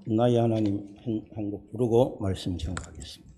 나의 하나님 한 곡 부르고 말씀 정하겠습니다.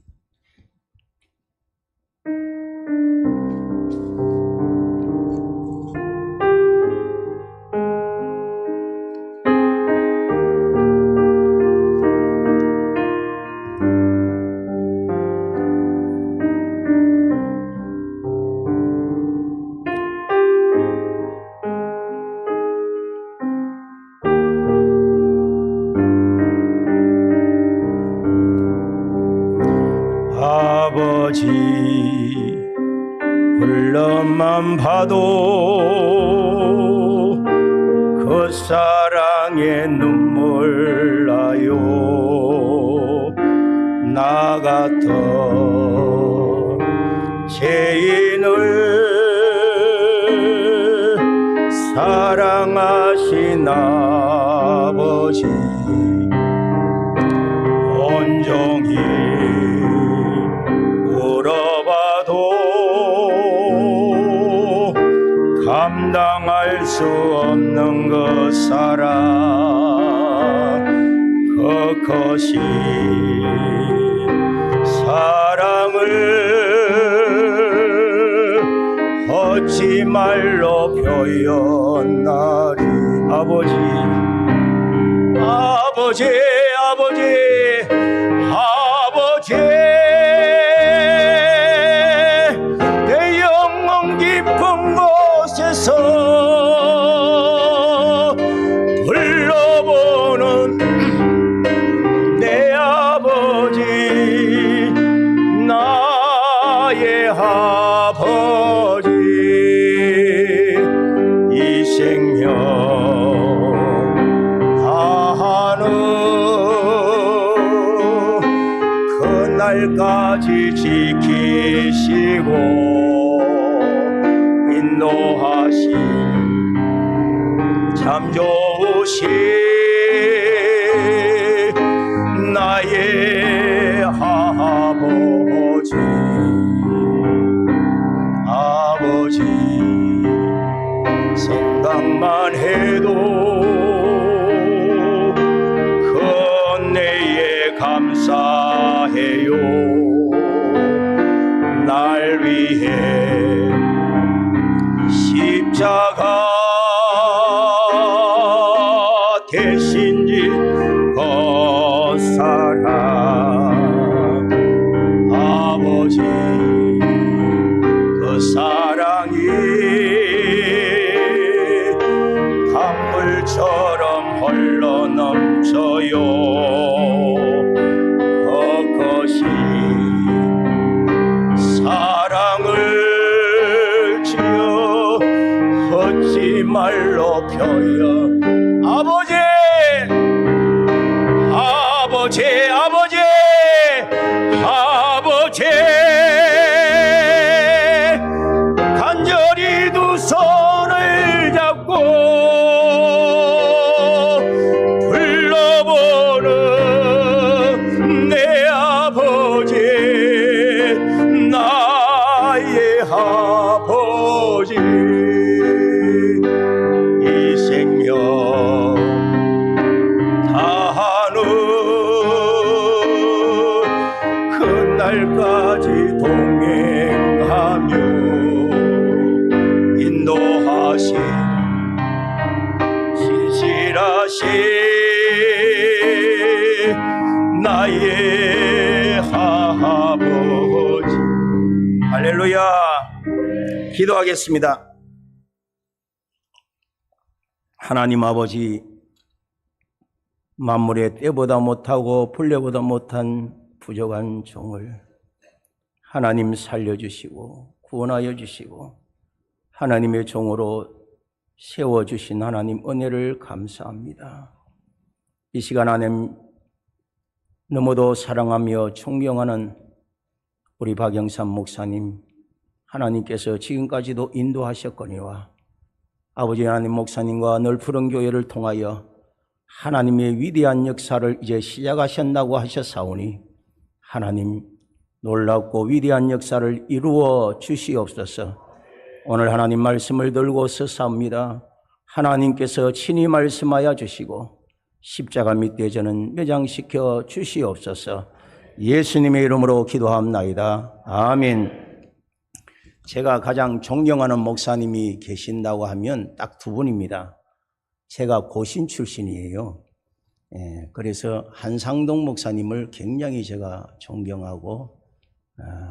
아버지 불러만 봐도 그 사랑에 눈물 나요. 나 같은 죄인을 사랑하신 아버지 온종일 감당할 수 없는 그 사랑, 그 거신 사랑을 어찌 말로 표현하리. 아버지, 아버지, 아버지, 아버지, 내 영혼 깊은 곳에서 불러보는 내 아버지, 나의 아버지, 이 생명 다하는 그날까지 지키시고 인도하신 참 좋으신 나의 아버지, 아버지 생각만 해도 그 은혜에 감사해요. 날 위해 십자가 대신지 그 사랑, 아버지 그 사랑이 강물처럼 흘러 넘쳐요. 그것이 사랑을 지어 어찌 말로 표현. 아버지, 아버지, 아버지, 아버지, 간절히 두 손을 잡고 불러보는 내 아버지, 나의 아버지, 이 생명 다하는 그날까지 동행하며 인도하신 신실하신 나의 아버지. 할렐루야. 기도하겠습니다. 하나님 아버지, 만물의 때보다 못하고 분례보다 못한 부족한 종을 하나님 살려주시고 구원하여 주시고 하나님의 종으로 세워주신 하나님 은혜를 감사합니다. 이 시간 안에 너무도 사랑하며 존경하는 우리 박영삼 목사님, 하나님께서 지금까지도 인도하셨거니와 아버지 하나님 목사님과 늘 푸른 교회를 통하여 하나님의 위대한 역사를 이제 시작하신다고 하셨사오니 하나님 놀랍고 위대한 역사를 이루어 주시옵소서. 오늘 하나님 말씀을 들고 서사옵니다. 하나님께서 친히 말씀하여 주시고 십자가 밑에 저는 매장시켜 주시옵소서. 예수님의 이름으로 기도합나이다. 아멘. 제가 가장 존경하는 목사님이 계신다고 하면 딱 두 분입니다. 제가 고신 출신이에요. 그래서 한상동 목사님을 굉장히 제가 존경하고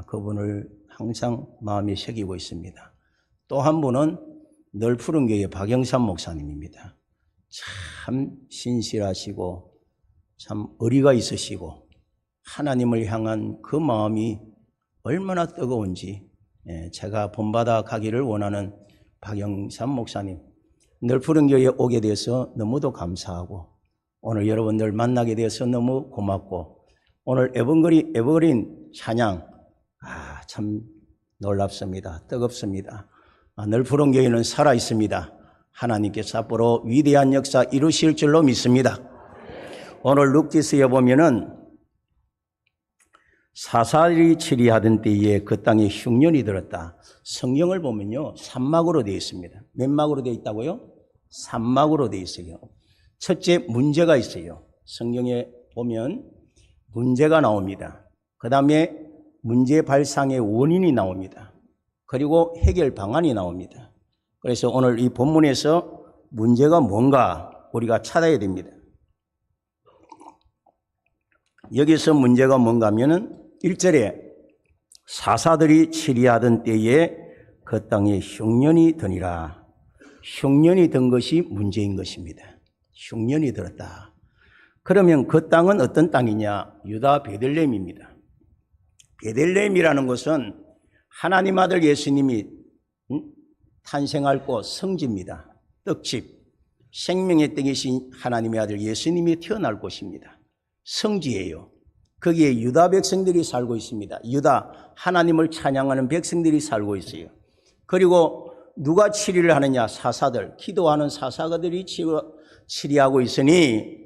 그분을 항상 마음에 새기고 있습니다. 또 한 분은 널푸른 교회 박영삼 목사님입니다. 참 신실하시고 참 의리가 있으시고 하나님을 향한 그 마음이 얼마나 뜨거운지 제가 본받아 가기를 원하는 박영삼 목사님, 널푸른 교회에 오게 돼서 너무도 감사하고 오늘 여러분들 만나게 돼서 너무 고맙고 오늘 에버그린 찬양 참 놀랍습니다. 뜨겁습니다. 널푸른 교회는 살아있습니다. 하나님께서 앞으로 위대한 역사 이루실 줄로 믿습니다. 오늘 룻기서에 보면은 사사들이 치리하던 때에 그 땅에 흉년이 들었다. 성경을 보면요 3막으로 되어 있습니다. 몇 막으로 되어 있다고요? 3막으로 되어 있어요. 첫째 문제가 있어요. 성경에 보면 문제가 나옵니다. 그 다음에 문제 발상의 원인이 나옵니다. 그리고 해결 방안이 나옵니다. 그래서 오늘 이 본문에서 문제가 뭔가 우리가 찾아야 됩니다. 여기서 문제가 뭔가 하면은 1절에 사사들이 치리하던 때에 그 땅에 흉년이 드니라. 흉년이 든 것이 문제인 것입니다. 흉년이 들었다. 그러면 그 땅은 어떤 땅이냐? 유다 베들레헴입니다. 베들레헴이라는 것은 하나님 아들 예수님이 탄생할 곳 성지입니다. 떡집, 생명의 떡이신 하나님의 아들 예수님이 태어날 곳입니다. 성지예요. 거기에 유다 백성들이 살고 있습니다. 유다 하나님을 찬양하는 백성들이 살고 있어요. 그리고 누가 치리를 하느냐? 사사들, 기도하는 사사들이 치리하고 있으니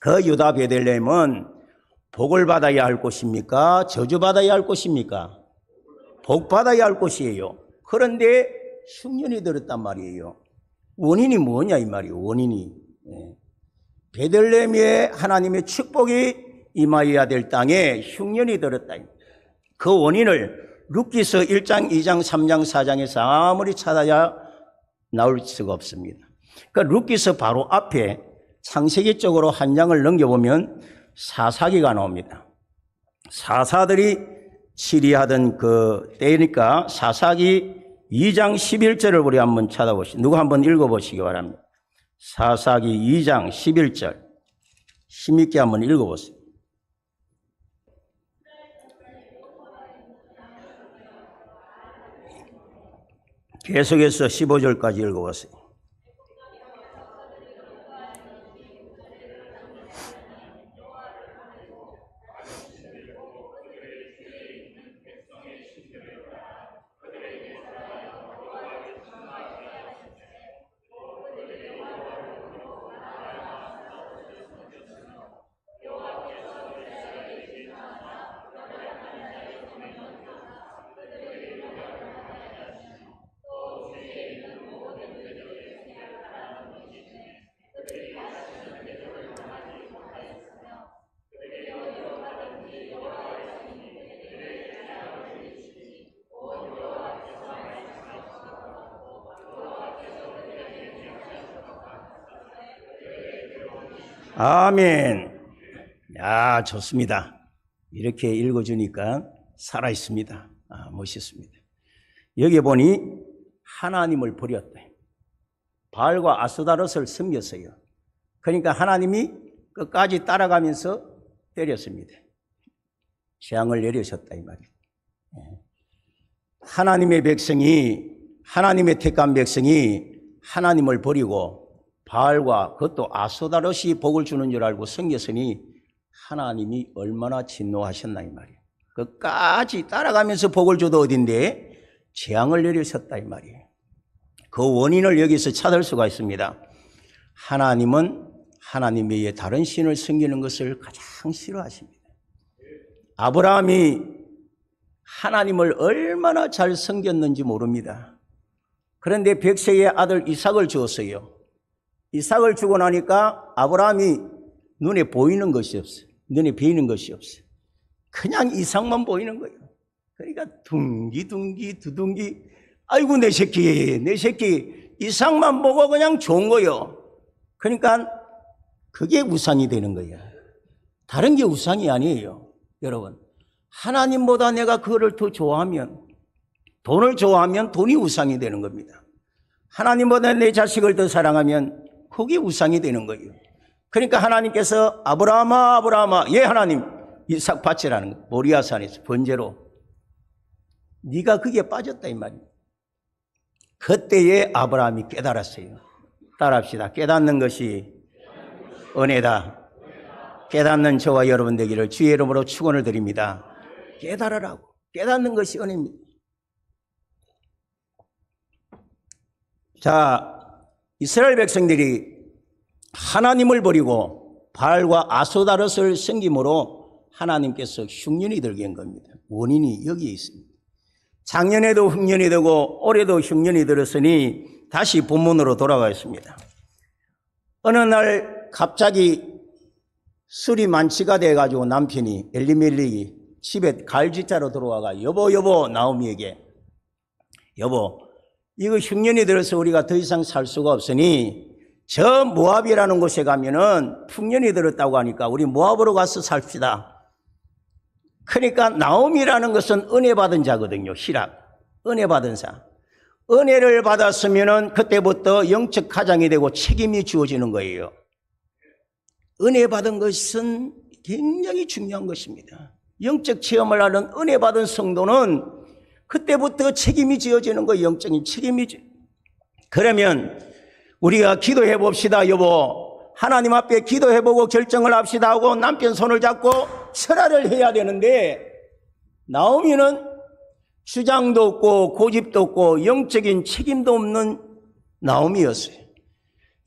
그 유다 베들레헴은 복을 받아야 할 곳입니까? 저주받아야 할 곳입니까? 복 받아야 할 곳이에요. 그런데 흉년이 들었단 말이에요. 원인이 뭐냐 이 말이에요. 원인이 베들레헴에 하나님의 축복이 임하여야 될 땅에 흉년이 들었다. 그 원인을 룻기서 1장, 2장, 3장, 4장에서 아무리 찾아야 나올 수가 없습니다. 그러니까 룻기서 바로 앞에 창세기 쪽으로 한 장을 넘겨보면 사사기가 나옵니다. 사사들이 치리하던 그 때니까 사사기 2장 11절을 우리 한번 찾아보시죠. 누구 한번 읽어보시기 바랍니다. 사사기 2장 11절 힘있게 한번 읽어보세요. 계속해서 15절까지 읽어보세요. 아멘. 야, 좋습니다. 이렇게 읽어주니까 살아있습니다. 멋있습니다. 여기 보니 하나님을 버렸다. 바알과 아스다롯을 섬겼어요. 그러니까 하나님이 끝까지 따라가면서 때렸습니다. 재앙을 내리셨다 이 말이에요. 하나님의 백성이, 하나님의 택한 백성이 하나님을 버리고 바알과 그것도 아스다롯이 복을 주는 줄 알고 섬겼으니 하나님이 얼마나 진노하셨나 이 말이에요. 끝까지 따라가면서 복을 줘도 어딘데 재앙을 내리셨다 이 말이에요. 그 원인을 여기서 찾을 수가 있습니다. 하나님은 하나님 외에 다른 신을 섬기는 것을 가장 싫어하십니다. 아브라함이 하나님을 얼마나 잘 섬겼는지 모릅니다. 그런데 백세의 아들 이삭을 주었어요. 이삭을 주고 나니까 아브라함이 눈에 보이는 것이 없어요. 눈에 보이는 것이 없어요. 그냥 이삭만 보이는 거예요. 그러니까 둥기둥기 두둥기 아이고 내 새끼 이삭만 보고 그냥 좋은 거예요. 그러니까 그게 우상이 되는 거예요. 다른 게 우상이 아니에요. 여러분, 하나님보다 내가 그거를 더 좋아하면, 돈을 좋아하면 돈이 우상이 되는 겁니다. 하나님보다 내 자식을 더 사랑하면 그게 우상이 되는 거예요. 그러니까 하나님께서 아브라함아 예 하나님 이삭 바치라는 거예요. 모리아산에서 번제로. 네가 그게 빠졌다 이 말입니다. 그때에 아브라함이 깨달았어요. 따라합시다. 깨닫는 것이 은혜다. 깨닫는 저와 여러분 되기를 주의 이름으로 축원을 드립니다. 깨달으라고. 깨닫는 것이 은혜입니다. 자, 이스라엘 백성들이 하나님을 버리고 바알과 아스타롯을 섬김으로 하나님께서 흉년이 들게 한 겁니다. 원인이 여기에 있습니다. 작년에도 흉년이 되고 올해도 흉년이 들었으니 다시 본문으로 돌아가겠습니다. 어느 날 갑자기 술이 만취가 돼가지고 남편이 엘리멜렉이 집에 갈지자로 들어와가 여보 나오미에게 여보 이거 흉년이 들어서 우리가 더 이상 살 수가 없으니 저 모압이라는 곳에 가면은 흉년이 들었다고 하니까 우리 모압으로 가서 삽시다. 그러니까 나오미라는 것은 은혜 받은 자거든요. 히락 은혜 받은 자. 은혜를 받았으면은 그때부터 영적 가장이 되고 책임이 주어지는 거예요. 은혜 받은 것은 굉장히 중요한 것입니다. 영적 체험을 하는 은혜 받은 성도는 그때부터 책임이 지어지는 거예요. 영적인 책임이. 그러면 우리가 기도해 봅시다 여보. 하나님 앞에 기도해보고 결정을 합시다 하고 남편 손을 잡고 철화를 해야 되는데 나오미는 주장도 없고 고집도 없고 영적인 책임도 없는 나오미였어요.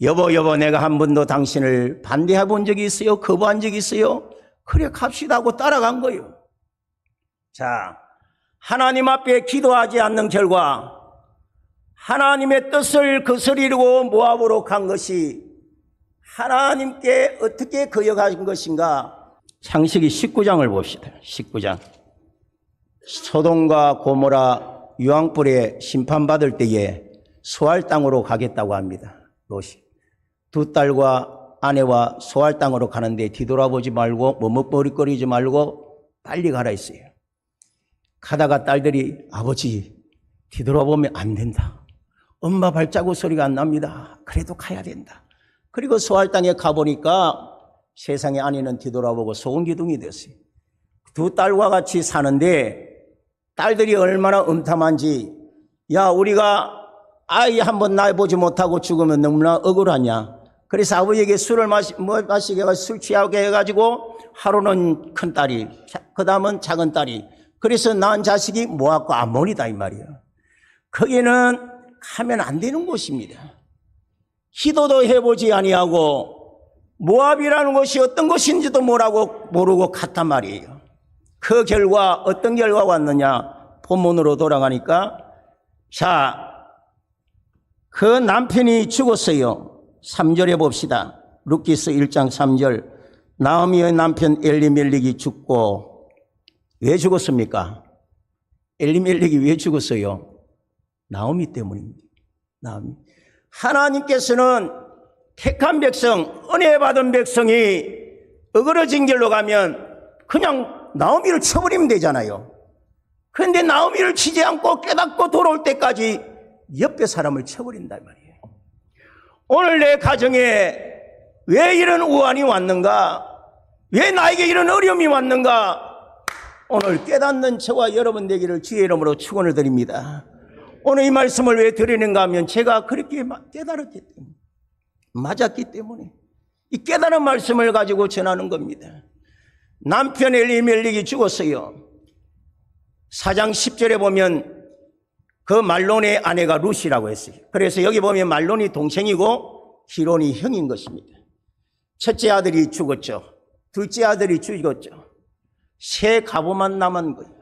여보 내가 한 번도 당신을 반대해 본 적이 있어요? 거부한 적이 있어요? 그래 갑시다 하고 따라간 거예요. 자, 하나님 앞에 기도하지 않는 결과 하나님의 뜻을 거스리고 모압으로 간 것이 하나님께 어떻게 거역한 것인가? 창세기 19장을 봅시다. 19장. 소돔과 고모라 유황불에 심판받을 때에 소알 땅으로 가겠다고 합니다. 롯이. 두 딸과 아내와 소알 땅으로 가는데 뒤돌아보지 말고 머뭇거리지 말고 빨리 가라 했어요. 가다가 딸들이 아버지 뒤돌아보면 안 된다. 엄마 발자국 소리가 안 납니다. 그래도 가야 된다. 그리고 소알 땅에 가보니까 세상의 아내는 뒤돌아보고 소금기둥이 됐어요. 두 딸과 같이 사는데 딸들이 얼마나 음탐한지 야 우리가 아이 한번 낳아보지 못하고 죽으면 너무나 억울하냐. 그래서 아버지에게 술을 마시게 해서 술 취하게 해가지고 하루는 큰 딸이 그 다음은 작은 딸이 그래서 낳은 자식이 모압과 암몬이다 이 말이에요. 거기는 가면 안 되는 곳입니다. 기도도 해보지 아니하고 모압이라는 곳이 어떤 곳인지도 모르고 갔단 말이에요. 그 결과 어떤 결과가 왔느냐 본문으로 돌아가니까 자, 그 남편이 죽었어요. 3절에 봅시다. 룻기스 1장 3절 나오미의 남편 엘리멜렉이 죽고 왜 죽었습니까? 엘리멜렉이 왜 죽었어요? 나오미 때문입니다. 나오미. 하나님께서는 택한 백성, 은혜 받은 백성이 어그러진 길로 가면 그냥 나오미를 쳐버리면 되잖아요. 그런데 나오미를 치지 않고 깨닫고 돌아올 때까지 옆에 사람을 쳐버린단 말이에요. 오늘 내 가정에 왜 이런 우환이 왔는가? 왜 나에게 이런 어려움이 왔는가? 오늘 깨닫는 저와 여러분 되기를 주의 이름으로 축원을 드립니다. 오늘 이 말씀을 왜 드리는가 하면 제가 그렇게 깨달았기 때문에 맞았기 때문에 이 깨달은 말씀을 가지고 전하는 겁니다. 남편 엘리멜렉이 죽었어요. 4장 10절에 보면 그 말론의 아내가 룻이라고 했어요. 그래서 여기 보면 말론이 동생이고 히론이 형인 것입니다. 첫째 아들이 죽었죠. 둘째 아들이 죽었죠. 세 가부만 남은 거예요.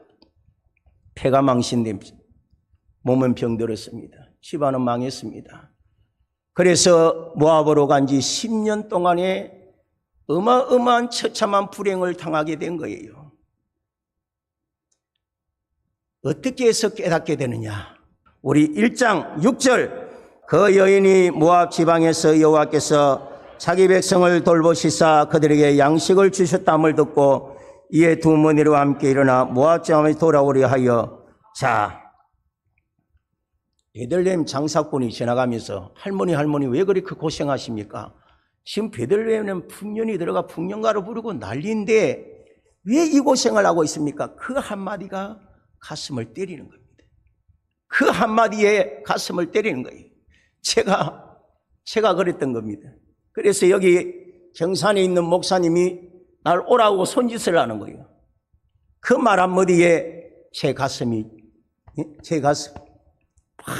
폐가 망신됩니다. 몸은 병들었습니다. 집안은 망했습니다. 그래서 모압으로 간 지 10년 동안에 어마어마한 처참한 불행을 당하게 된 거예요. 어떻게 해서 깨닫게 되느냐? 우리 1장 6절, 그 여인이 모압 지방에서 여호와께서 자기 백성을 돌보시사 그들에게 양식을 주셨다함을 듣고 이에 두 머니와 함께 일어나 모압 지방에 돌아오려 하여, 자, 베들레헴 장사꾼이 지나가면서 할머니 왜 그렇게 고생하십니까? 지금 베들레헴은 풍년이 들어가 풍년가를 부르고 난리인데 왜 이 고생을 하고 있습니까? 그 한마디가 가슴을 때리는 겁니다. 그 한마디에 가슴을 때리는 거예요. 제가 그랬던 겁니다. 그래서 여기 경산에 있는 목사님이 날 오라고 손짓을 하는 거예요. 그 말 한마디에 제 가슴이 팍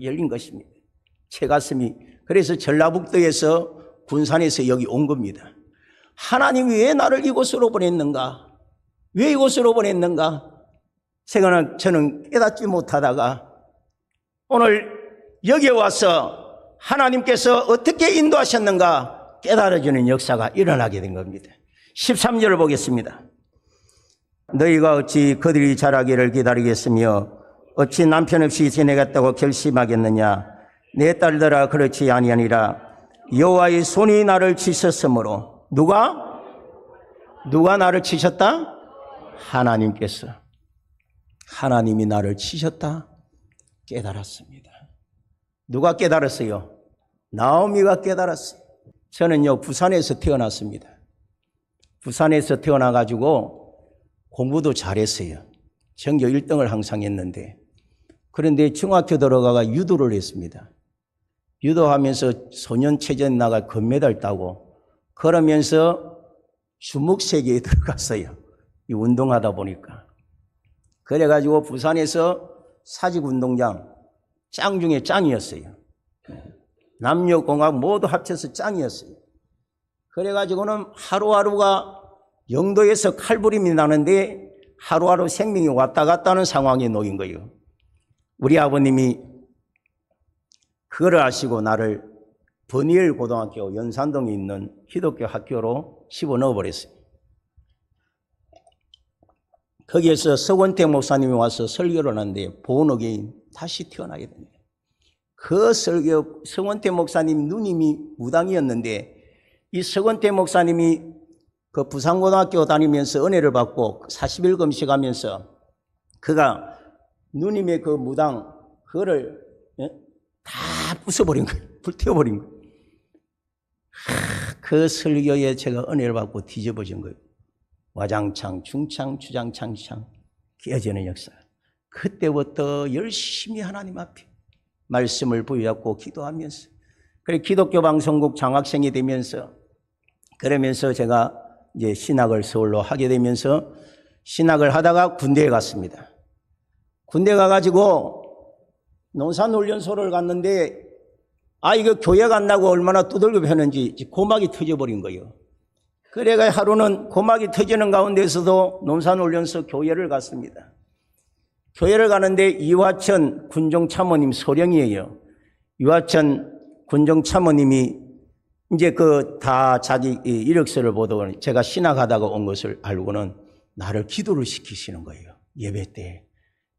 열린 것입니다. 제 가슴이. 그래서 전라북도에서 군산에서 여기 온 겁니다. 하나님이 왜 나를 이곳으로 보냈는가? 왜 이곳으로 보냈는가? 저는 깨닫지 못하다가 오늘 여기에 와서 하나님께서 어떻게 인도하셨는가 깨달아지는 역사가 일어나게 된 겁니다. 13절을 보겠습니다. 너희가 어찌 그들이 자라기를 기다리겠으며 어찌 남편 없이 지내겠다고 결심하겠느냐? 내 딸들아, 그렇지 아니하니라. 여호와의 손이 나를 치셨으므로. 누가 나를 치셨다? 하나님께서. 하나님이 나를 치셨다 깨달았습니다. 누가 깨달았어요? 나오미가 깨달았어요. 저는요, 부산에서 태어났습니다. 부산에서 태어나가지고 공부도 잘했어요. 전교 1등을 항상 했는데, 그런데 중학교 들어가가 유도를 했습니다. 유도하면서 소년체전 나가 금메달 따고, 그러면서 주목세계에 들어갔어요. 이 운동하다 보니까. 그래가지고 부산에서 사직운동장 짱 중에 짱이었어요. 남녀공학 모두 합쳐서 짱이었어요. 그래가지고는 하루하루가 영도에서 칼부림이 나는데 하루하루 생명이 왔다 갔다 하는 상황에 놓인 거예요. 우리 아버님이 그거를 아시고 나를 버니엘 고등학교 연산동에 있는 기독교 학교로 집어넣어 버렸어요. 거기에서 서건태 목사님이 와서 설교를 하는데 보너게인 다시 태어나게 됩니다. 그 서건태 목사님 누님이 무당이었는데, 이 서건태 목사님이 그 부산고등학교 다니면서 은혜를 받고 40일 금식하면서 그가 누님의 그 무당 그거를 다 부숴버린 거예요. 불태워버린 거예요. 그 설교에 제가 은혜를 받고 뒤집어진 거예요. 와장창, 중창, 주장창, 깨어지는 역사. 그때부터 열심히 하나님 앞에 말씀을 부여잡고 기도하면서, 그래 기독교 방송국 장학생이 되면서, 그러면서 제가 이제 신학을 서울로 하게 되면서 신학을 하다가 군대에 갔습니다. 군대 가가지고 농산훈련소를 갔는데, 이거 교회 간다고 얼마나 두들겨 펴는지 고막이 터져버린 거예요. 그래가 하루는 고막이 터지는 가운데서도 농산훈련소 교회를 갔습니다. 교회를 가는데 이화천 군종참모님 소령이에요. 이화천 군종참모님이 이제 다 자기 이력서를 보더니 제가 신학하다가 온 것을 알고는 나를 기도를 시키시는 거예요. 예배 때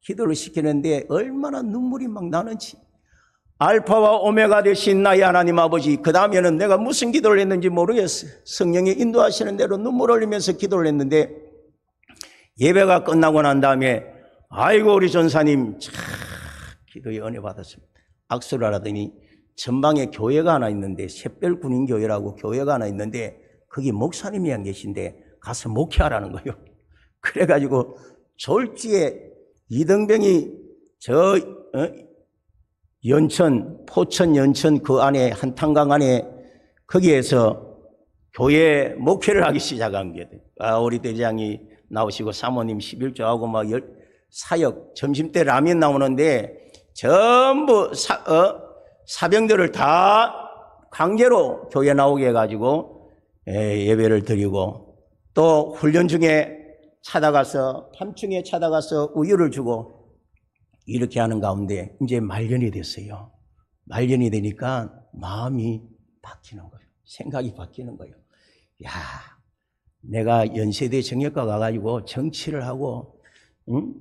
기도를 시키는데 얼마나 눈물이 막 나는지. 알파와 오메가 되신 나의 하나님 아버지, 그 다음에는 내가 무슨 기도를 했는지 모르겠어요. 성령이 인도하시는 대로 눈물 흘리면서 기도를 했는데, 예배가 끝나고 난 다음에 아이고 우리 전사님 참 기도에 은혜 받았습니다. 악수를 하더니 전방에 교회가 하나 있는데, 샛별군인교회라고 교회가 하나 있는데 거기 목사님이 안 계신데 가서 목회하라는 거예요. 그래가지고 졸지에 이등병이 포천 연천 그 안에 한탄강 안에 거기에서 교회 목회를 하기 시작한 게 돼요. 우리 대장이 나오시고 사모님 11조하고 막 사역 점심때 라면 나오는데 전부 사병들을 다 강제로 교회 나오게 해가지고 예배를 드리고, 또 훈련 중에 찾아가서 밤중에 찾아가서 우유를 주고 이렇게 하는 가운데 이제 말년이 됐어요. 말년이 되니까 마음이 바뀌는 거예요. 생각이 바뀌는 거예요. 야, 내가 연세대 정형외과 가가지고 정치를 하고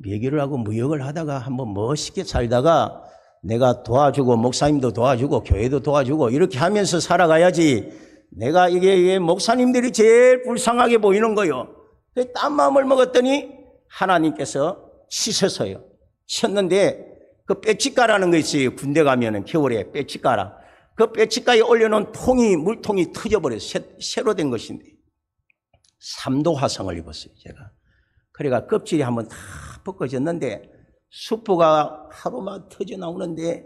외교를 하고 무역을 하다가 한번 멋있게 살다가 내가 도와주고 목사님도 도와주고 교회도 도와주고 이렇게 하면서 살아가야지. 내가 이게 목사님들이 제일 불쌍하게 보이는 거예요. 그래서 딴 마음을 먹었더니 하나님께서 치셨어요. 쳤는데 그 빼치가라는 거 있어요. 군대 가면은 겨울에 빼치가라. 그 빼치가에 올려놓은 물통이 터져버렸어요. 새로 된 것인데 3도 화상을 입었어요. 제가. 그래가 껍질이 한번 다 벗겨졌는데 수포가 하루만 터져 나오는데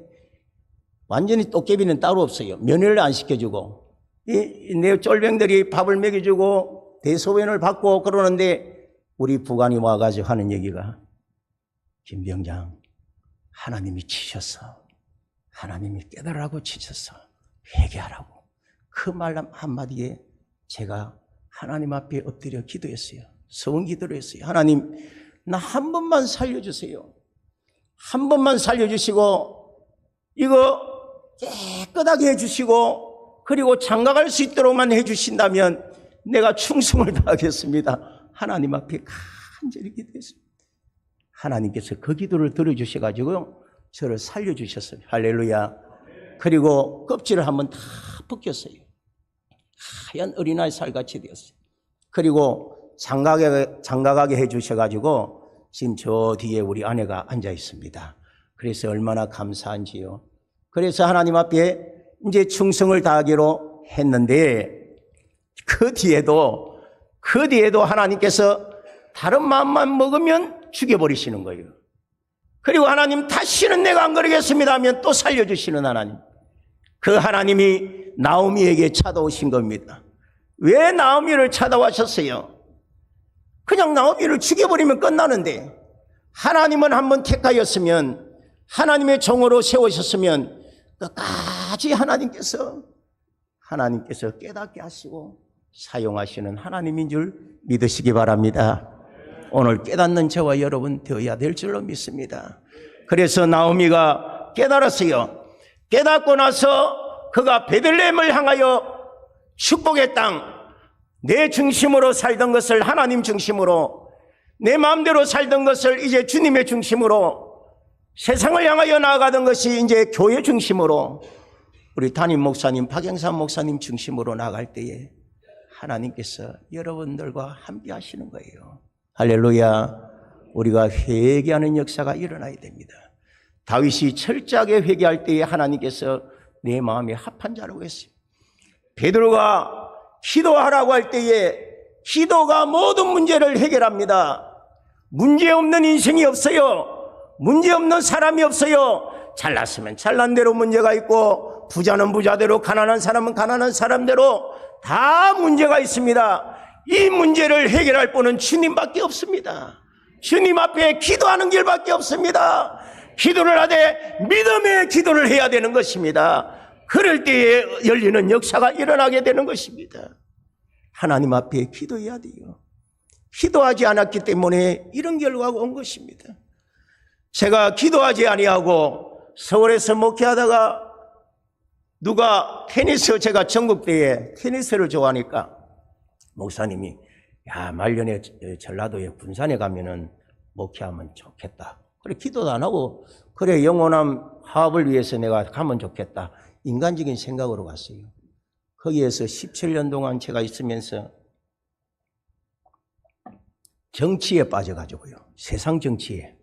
완전히 도깨비는 따로 없어요. 면회를 안 시켜주고 내 쫄병들이 밥을 먹여주고 대소변을 받고 그러는데 우리 부관이 와가지고 하는 얘기가 김병장 하나님이 치셨어. 하나님이 깨달으라고 치셨어. 회개하라고. 그 말 한마디에 제가 하나님 앞에 엎드려 기도했어요. 서원 기도를 했어요. 하나님, 나 한 번만 살려주세요. 한 번만 살려주시고 이거 깨끗하게 해주시고 그리고 장가갈 수 있도록만 해주신다면 내가 충성을 다하겠습니다. 하나님 앞에 간절히 기도했습니다. 하나님께서 그 기도를 들어주셔가지고 저를 살려주셨어요. 할렐루야. 그리고 껍질을 한번 다 벗겼어요. 하얀 어린아이 살같이 되었어요. 그리고 장가가게 해주셔가지고 지금 저 뒤에 우리 아내가 앉아 있습니다. 그래서 얼마나 감사한지요. 그래서 하나님 앞에 이제 충성을 다하기로 했는데 그 뒤에도 하나님께서 다른 마음만 먹으면 죽여버리시는 거예요. 그리고 하나님 다시는 내가 안 그러겠습니다 하면 또 살려주시는 하나님. 그 하나님이 나오미에게 찾아오신 겁니다. 왜 나오미를 찾아와셨어요? 그냥 나오미를 죽여버리면 끝나는데 하나님은 한번 택하였으면 하나님의 종으로 세우셨으면 끝까지 하나님께서 깨닫게 하시고 사용하시는 하나님인 줄 믿으시기 바랍니다. 오늘 깨닫는 저와 여러분 되어야 될 줄로 믿습니다. 그래서 나오미가 깨달았어요. 깨닫고 나서 그가 베들레헴을 향하여 축복의 땅, 내 중심으로 살던 것을 하나님 중심으로, 내 마음대로 살던 것을 이제 주님의 중심으로, 세상을 향하여 나아가던 것이 이제 교회 중심으로, 우리 담임 목사님, 박영삼 목사님 중심으로 나갈 때에 하나님께서 여러분들과 함께 하시는 거예요. 할렐루야. 우리가 회개하는 역사가 일어나야 됩니다. 다윗이 철저하게 회개할 때에 하나님께서 내 마음에 합한 자라고 했어요. 베드로가 기도하라고 할 때에 기도가 모든 문제를 해결합니다. 문제없는 인생이 없어요. 문제없는 사람이 없어요. 잘났으면 잘난 대로 문제가 있고 부자는 부자대로, 가난한 사람은 가난한 사람대로 다 문제가 있습니다. 이 문제를 해결할 분은 주님밖에 없습니다. 주님 앞에 기도하는 길밖에 없습니다. 기도를 하되 믿음의 기도를 해야 되는 것입니다. 그럴 때에 열리는 역사가 일어나게 되는 것입니다. 하나님 앞에 기도해야 돼요. 기도하지 않았기 때문에 이런 결과가 온 것입니다. 제가 기도하지 아니하고 서울에서 목회하다가 누가 제가 전국대회 테니스를 좋아하니까 목사님이 말년에 전라도에 군산에 가면은 목회하면 좋겠다. 그래 기도도 안 하고 그래 영원한 화합을 위해서 내가 가면 좋겠다. 인간적인 생각으로 갔어요. 거기에서 17년 동안 제가 있으면서 정치에 빠져가지고요. 세상 정치에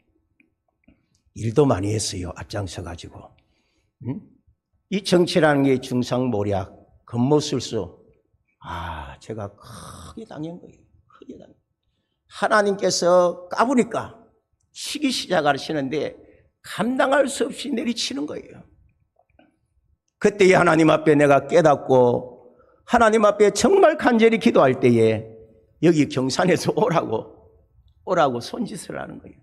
일도 많이 했어요. 앞장서가지고. 이 정치라는 게 중상모략, 겉모술수. 제가 크게 당한 거예요. 크게 당한. 하나님께서 까부니까 치기 시작하시는데 감당할 수 없이 내리치는 거예요. 그때 하나님 앞에 내가 깨닫고 하나님 앞에 정말 간절히 기도할 때에 여기 경산에서 오라고 손짓을 하는 거예요.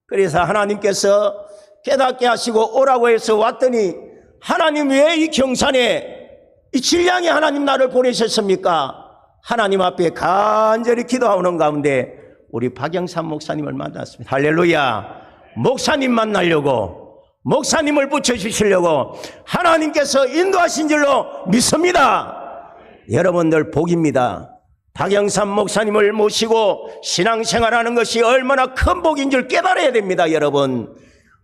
그래서 하나님께서 깨닫게 하시고 오라고 해서 왔더니 하나님 왜 이 경산에 이 질량에 하나님 나를 보내셨습니까? 하나님 앞에 간절히 기도하는 가운데 우리 박영삼 목사님을 만났습니다. 할렐루야. 목사님 만나려고 목사님을 붙여주시려고 하나님께서 인도하신 줄로 믿습니다. 여러분들 복입니다. 박영삼 목사님을 모시고 신앙생활하는 것이 얼마나 큰 복인 줄 깨달아야 됩니다. 여러분,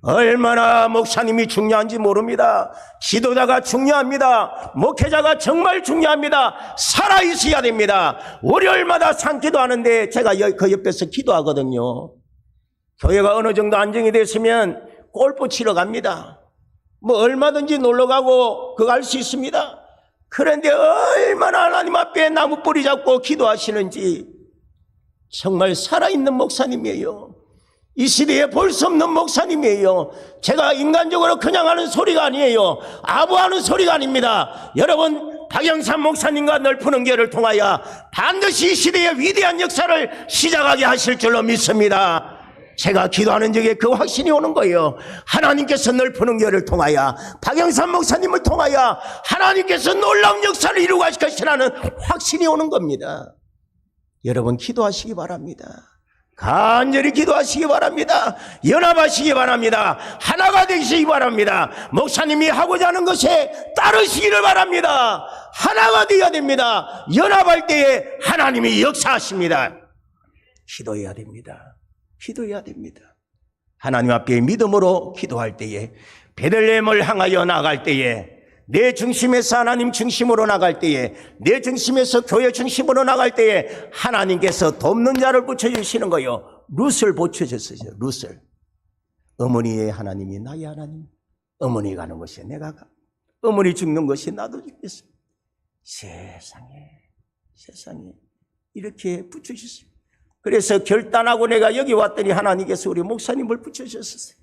얼마나 목사님이 중요한지 모릅니다. 지도자가 중요합니다. 목회자가 정말 중요합니다. 살아있어야 됩니다. 월요일마다 산기도 하는데 제가 그 옆에서 기도하거든요. 교회가 어느 정도 안정이 됐으면 골프 치러 갑니다. 뭐 얼마든지 놀러가고 그거 할 수 있습니다. 그런데 얼마나 하나님 앞에 나무 뿌리 잡고 기도하시는지 정말 살아있는 목사님이에요. 이 시대에 볼 수 없는 목사님이에요. 제가 인간적으로 그냥 하는 소리가 아니에요. 아부하는 소리가 아닙니다. 여러분, 박영삼 목사님과 넓은 은교를 통하여 반드시 이 시대의 위대한 역사를 시작하게 하실 줄로 믿습니다. 제가 기도하는 적에 그 확신이 오는 거예요. 하나님께서 넓은 은교를 통하여 박영삼 목사님을 통하여 하나님께서 놀라운 역사를 이루고 하실 것이라는 확신이 오는 겁니다. 여러분, 기도하시기 바랍니다. 간절히 기도하시기 바랍니다. 연합하시기 바랍니다. 하나가 되시기 바랍니다. 목사님이 하고자 하는 것에 따르시기를 바랍니다. 하나가 되어야 됩니다. 연합할 때에 하나님이 역사하십니다. 기도해야 됩니다. 기도해야 됩니다. 하나님 앞에 믿음으로 기도할 때에, 베들레헴을 향하여 나갈 때에, 내 중심에서 하나님 중심으로 나갈 때에, 내 중심에서 교회 중심으로 나갈 때에 하나님께서 돕는 자를 붙여주시는 거요. 룻을 붙여줬어요. 룻을. 어머니의 하나님이 나의 하나님. 어머니 가는 것이 내가 가. 어머니 죽는 것이 나도 죽겠어. 세상에 이렇게 붙여주셨어요. 그래서 결단하고 내가 여기 왔더니 하나님께서 우리 목사님을 붙여주셨어요.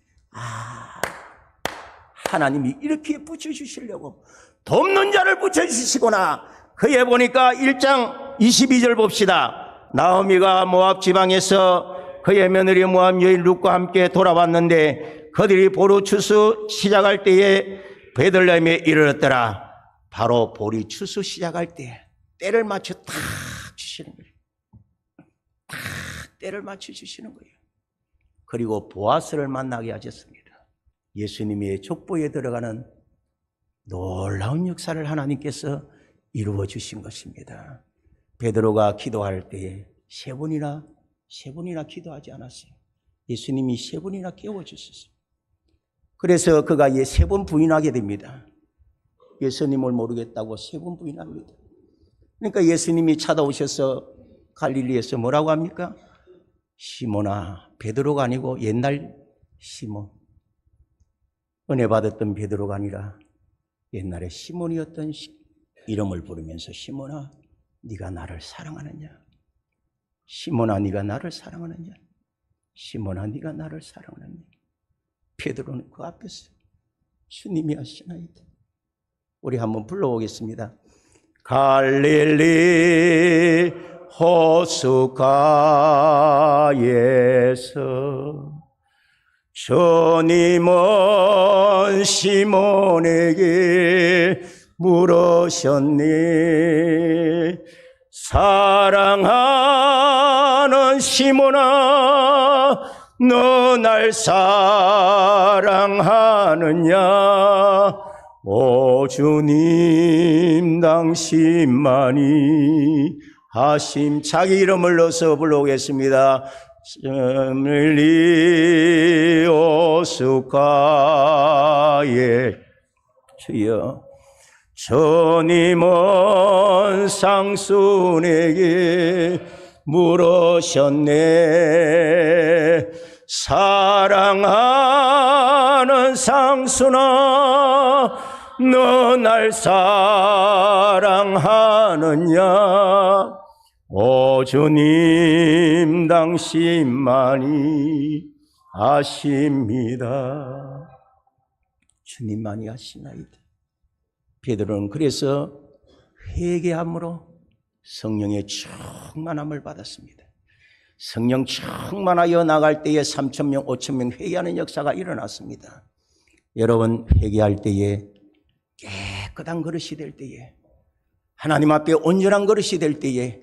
하나님이 이렇게 붙여주시려고 돕는 자를 붙여주시구나. 그에 보니까 1장 22절 봅시다. 나오미가 모압 지방에서 그의 며느리 모압 여인 룻과 함께 돌아왔는데 그들이 보리 추수 시작할 때에 베들레헴에 이르렀더라. 바로 보리 추수 시작할 때 때를 맞춰 딱 주시는 거예요. 딱 때를 맞춰 주시는 거예요. 그리고 보아스를 만나게 하셨습니다. 예수님의 족보에 들어가는 놀라운 역사를 하나님께서 이루어 주신 것입니다. 베드로가 기도할 때에 세 번이나 기도하지 않았어요. 예수님이 세 번이나 깨워주셨어요. 그래서 그가 세 번 부인하게 됩니다. 예수님을 모르겠다고 세 번 부인합니다. 그러니까 예수님이 찾아오셔서 갈릴리에서 뭐라고 합니까? 시몬아, 베드로가 아니고 옛날 시몬, 은혜 받았던 베드로가 아니라 옛날에 시몬이었던 이름을 부르면서 시몬아, 네가 나를 사랑하느냐? 시몬아, 네가 나를 사랑하느냐? 시몬아, 네가 나를 사랑하느냐? 베드로는 그 앞에서 주님이 하시나이다. 우리 한번 불러보겠습니다. 갈릴리 호숫가에서 주님은 시몬에게 물으셨네. 사랑하는 시몬아, 너 날 사랑하느냐? 오 주님, 당신만이 하심. 자기 이름을 넣어서 불러오겠습니다. 갈릴리 호숫가에 주여, 주님은 상순에게 물으셨네. 사랑하는 상순아, 너 날 사랑하느냐? 오 주님, 당신만이 아십니다. 주님만이 아시나이다. 베드로는 그래서 회개함으로 성령의 충만함을 받았습니다. 성령 충만하여 나갈 때에 3,000명, 5,000명 회개하는 역사가 일어났습니다. 여러분, 회개할 때에, 깨끗한 그릇이 될 때에, 하나님 앞에 온전한 그릇이 될 때에,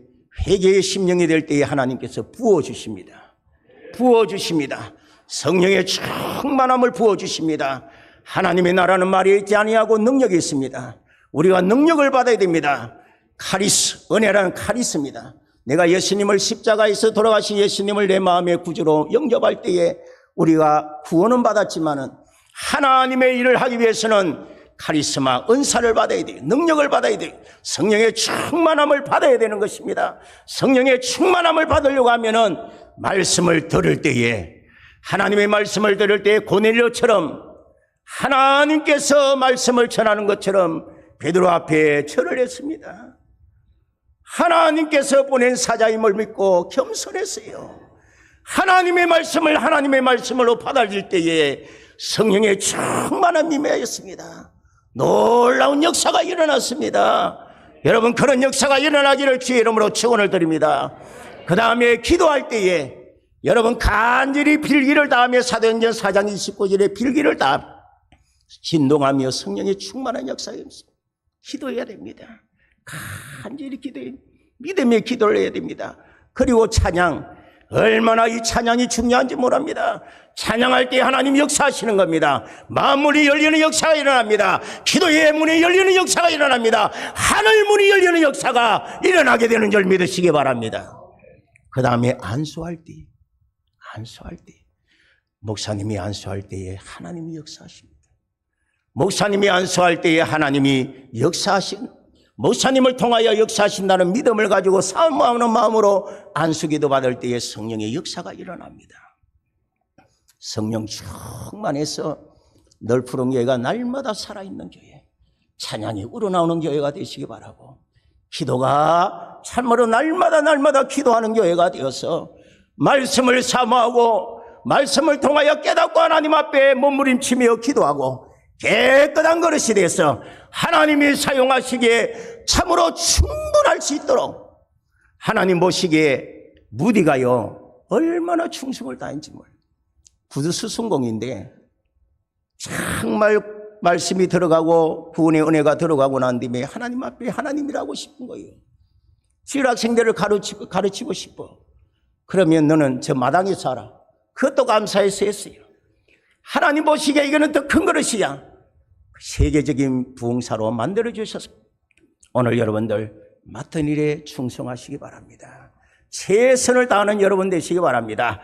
회개의 심령이 될 때에 하나님께서 부어주십니다. 부어주십니다. 성령의 충만함을 부어주십니다. 하나님의 나라는 말이 있지 아니하고 능력이 있습니다. 우리가 능력을 받아야 됩니다. 카리스, 은혜라는 카리스입니다. 내가 예수님을 십자가에서 돌아가신 예수님을 내 마음의 구주로 영접할 때에 우리가 구원은 받았지만은 하나님의 일을 하기 위해서는 카리스마, 은사를 받아야 돼요. 능력을 받아야 돼요. 성령의 충만함을 받아야 되는 것입니다. 성령의 충만함을 받으려고 하면은 말씀을 들을 때에, 하나님의 말씀을 들을 때에 고넬료처럼 하나님께서 말씀을 전하는 것처럼 베드로 앞에 절을 했습니다. 하나님께서 보낸 사자임을 믿고 겸손했어요. 하나님의 말씀으로 받아들일 때에 성령의 충만함이 임하였습니다. 놀라운 역사가 일어났습니다. 여러분, 그런 역사가 일어나기를 주의 이름으로 축원을 드립니다. 그 다음에 기도할 때에 여러분 간절히 빌기를 다하며 사도행전 4장 29절에 빌기를 다 진동하며 성령의 충만한 역사가 있습니다. 기도해야 됩니다. 간절히 기도해, 믿음의 기도를 해야 됩니다. 그리고 찬양, 얼마나 이 찬양이 중요한지 모릅니다. 찬양할 때 하나님 역사하시는 겁니다. 마음문이 열리는 역사가 일어납니다. 기도의 문이 열리는 역사가 일어납니다. 하늘 문이 열리는 역사가 일어나게 되는 줄 믿으시기 바랍니다. 그 다음에 안수할 때 목사님이 안수할 때에 하나님이 역사하십니다. 목사님이 안수할 때에 하나님이 목사님을 통하여 역사하신다는 믿음을 가지고 사모하는 마음으로 안수기도 받을 때에 성령의 역사가 일어납니다. 성령 충만해서 널푸른 교회가 날마다 살아있는 교회, 찬양이 우러나오는 교회가 되시기 바라고, 기도가 참으로 날마다 기도하는 교회가 되어서 말씀을 사모하고 말씀을 통하여 깨닫고 하나님 앞에 몸부림치며 기도하고 깨끗한 그릇이 돼서 하나님이 사용하시기에 참으로 충분할 수 있도록, 하나님 보시기에 무디가요 얼마나 충성을 다했는지 몰라요. 구두수순공인데 정말 말씀이 들어가고 구원의 은혜가 들어가고 난 뒤에 하나님 앞에 하나님이라고 싶은 거예요. 지학생들을 가르치고 싶어. 그러면 너는 저 마당에 살아. 그것도 감사해서 했어요. 하나님 보시기에 이거는 더 큰 그릇이야. 세계적인 부흥사로 만들어주셔서 오늘 여러분들 맡은 일에 충성하시기 바랍니다. 최선을 다하는 여러분 되시기 바랍니다.